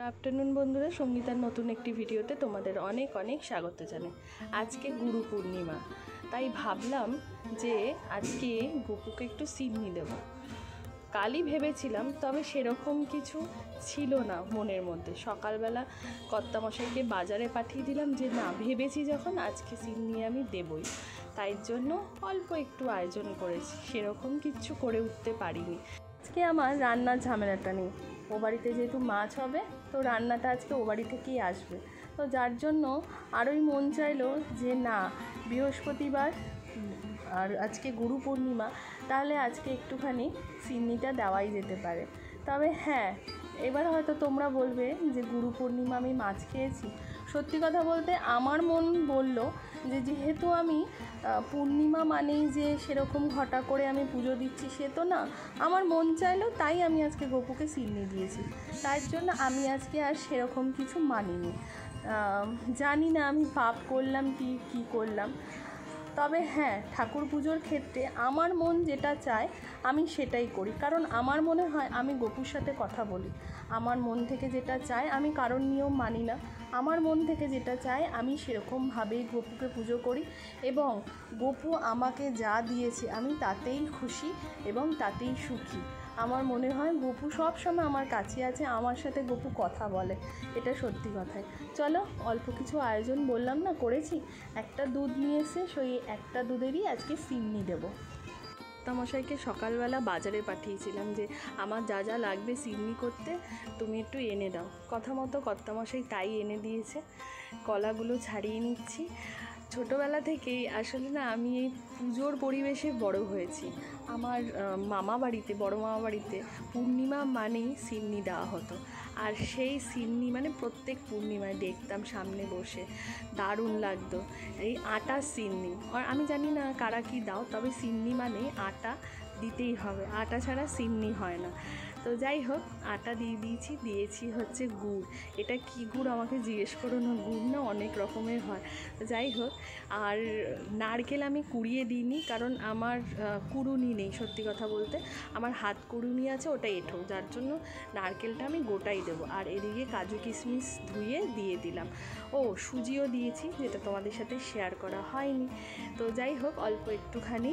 Afternoon বন্ধুরা, সঙ্গীতার নতুন একটি ভিডিওতে তোমাদের অনেক অনেক স্বাগত জানাই। আজকে গুরু পূর্ণিমা, তাই ভাবলাম যে আজকে গপুকে একটু সিন্নি দেব। কালই ভেবেছিলাম, তবে সেরকম কিছু ছিল না মনের মধ্যে। সকালবেলা কর্তামশাইকে বাজারে পাঠিয়ে দিলাম যে না, ভেবেছি যখন আজকে সিন্নি আমি দেবই, তাই জন্য অল্প একটু আয়োজন করেছি, সেরকম কিচ্ছু করে উঠতে পারিনি। আজকে আমার রান্নার ঝামেলাটা নেই, ও বাড়িতে যেহেতু মাছ হবে তো রান্নাটা আজকে ও বাড়ি থেকেই আসবে, তো যার জন্য আরোই মন চাইলো যে না, বৃহস্পতিবার আর আজকে গুরু পূর্ণিমা, তাহলে আজকে একটুখানি সিন্নিটা দেওয়াই যেতে পারে। তবে হ্যাঁ, এবার হয়তো তোমরা বলবে যে গুরু পূর্ণিমা আমি মাছ খেয়েছি। সত্যি কথা বলতে আমার মন বলল যে যেহেতু আমি পূর্ণিমা মানেই যে সেরকম ঘটা করে আমি পুজো দিচ্ছি সে তো না, আমার মন চাইলো তাই আমি আজকে গপুকে সিন্নি দিয়েছি। তার জন্য আমি আজকে আর সেরকম কিছু মানিনি। জানি না আমি পাপ করলাম কি করলাম। তবে হ্যাঁ, ঠাকুর পুজোর ক্ষেত্রে আমার মন যেটা চায় আমি সেটাই করি, কারণ আমার মনে হয় আমি গপুর সাথে কথা বলি। আমার মন থেকে যেটা চায়, আমি কারোর নিয়ম মানি না, আমার মন থেকে যেটা চায় আমি সেরকমভাবেই গপুকে পুজো করি, এবং গপু আমাকে যা দিয়েছে আমি তাতেই খুশি এবং তাতেই সুখী। আমার মনে হয় গপু সবসময় আমার কাছে আছে, আমার সাথে গপু কথা বলে, এটা সত্যি কথাই। চলো, অল্প কিছু আয়োজন বললাম না করেছি। একটা দুধ নিয়ে এসে সেই একটা দুধেরই আজকে সিন্নি দেবো। কর্তামশাইকে সকালবেলা বাজারে পাঠিয়েছিলাম যে আমার যা যা লাগবে সিন্নি করতে তুমি একটু এনে দাও। কথা মতো কর্তামশাই তাই এনে দিয়েছে। কলাগুলো ছাড়িয়ে নিচ্ছি। ছোটোবেলা থেকেই আসলে না আমি এই পুজোর পরিবেশে বড় হয়েছি। আমার মামা বাড়িতে, বড় মামা বাড়িতে পূর্ণিমা মানেই সিন্নি দেওয়া হতো, আর সেই সিন্নি মানে প্রত্যেক পূর্ণিমায় দেখতাম সামনে বসে, দারুণ লাগতো। এই আটার সিন্নি, আর আমি জানি না কারা কি দাও, তবে সিন্নি মানে আটা দিতেই হবে, আটা ছাড়া সিন্নি হয় না। তো যাই হোক, আটা দিয়েছি হচ্ছে গুড়। এটা কি গুড় আমাকে জিজ্ঞেস করো না, গুড় না অনেক রকমের হয়। যাই হোক, আর নারকেল আমি কুড়িয়ে দিইনি, কারণ আমার কুড়ুনি নেই। সত্যি কথা বলতে আমার হাত কুড়ুনি আছে, ওটা এঁঠো, যার জন্য নারকেলটা আমি গোটাই দেবো। আর এদিকে কাজু কিশমিশ ধুয়ে দিয়ে দিলাম। ও সুজিও দিয়েছি, যেটা তোমাদের সাথে শেয়ার করা হয়নি। তো যাই হোক, অল্প একটুখানি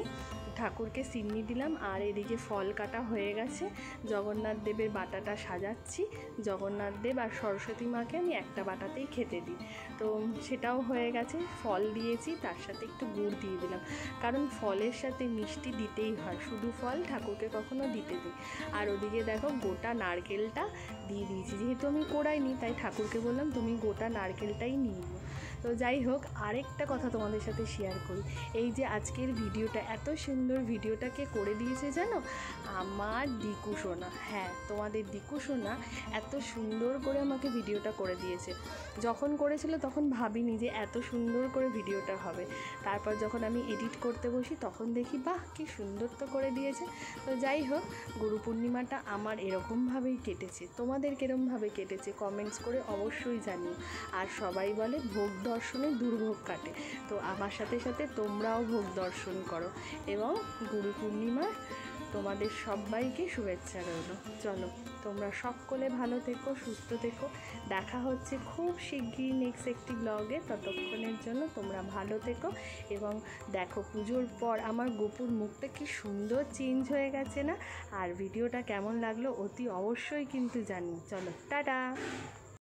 ঠাকুরকে সিন্নি দিলাম। আর এদিকে ফল কাটা হয়ে গেছে, জগন্নাথ দেবের বাটাটা সাজাচ্ছি। জগন্নাথ দেব আর সরস্বতী মাকে আমি একটা বাটাতেই খেতে দিই, তো সেটাও হয়ে গেছে। ফল দিয়েছি, তার সাথে একটু গুড় দিয়ে দিলাম, কারণ ফলের সাথে মিষ্টি দিতেই হয়, শুধু ফল ঠাকুরকে কখনো দিতে দিই। আর ওদিকে দেখো গোটা নারকেলটা দিয়ে দিয়েছি, যেহেতু আমি কোড়াইনি তাই ঠাকুরকে বললাম তুমি গোটা নারকেলটাই নিয়ে নিও। তো যাই হোক, আরেকটা কথা তোমাদের সাথে শেয়ার করি। এই যে আজকের ভিডিওটা, এত সুন্দর ভিডিওটাকে করে দিয়েছে জানো, আমার দিকু সোনা। হ্যাঁ, তোমাদের দিকু সোনা এত সুন্দর করে আমাকে ভিডিওটা করে দিয়েছে। যখন করেছিল তখন ভাবিনি যে এত সুন্দর করে ভিডিওটা হবে। তারপর যখন আমি এডিট করতে বসি তখন দেখি বাহ, কি সুন্দর তো করে দিয়েছে। তো যাই হোক, গুরু পূর্ণিমাটা আমার এরকমভাবেই কেটেছে। তোমাদের কীরকমভাবে কেটেছে কমেন্টস করে অবশ্যই জানিও। আর সবাই বলে ভোগ দর্শনে দুর্ভোগ কাটে, তো আমার সাথে সাথে তোমরাও ভোগ দর্শন করো, এবং গুরু পূর্ণিমার তোমাদের সবাইকে শুভেচ্ছা রইল। চলো, তোমরা সকলে ভালো থেকো, সুস্থ থেকো। দেখা হচ্ছে খুব শিগগিরই নেক্সট একটি ব্লগে। ততক্ষণের জন্য তোমরা ভালো থেকো। এবং দেখো, পুজোর পর আমার গপুর মুখটা কি সুন্দর চেঞ্জ হয়ে গেছে না? আর ভিডিওটা কেমন লাগলো অতি অবশ্যই কিন্তু জানিও। চলো, টাটা।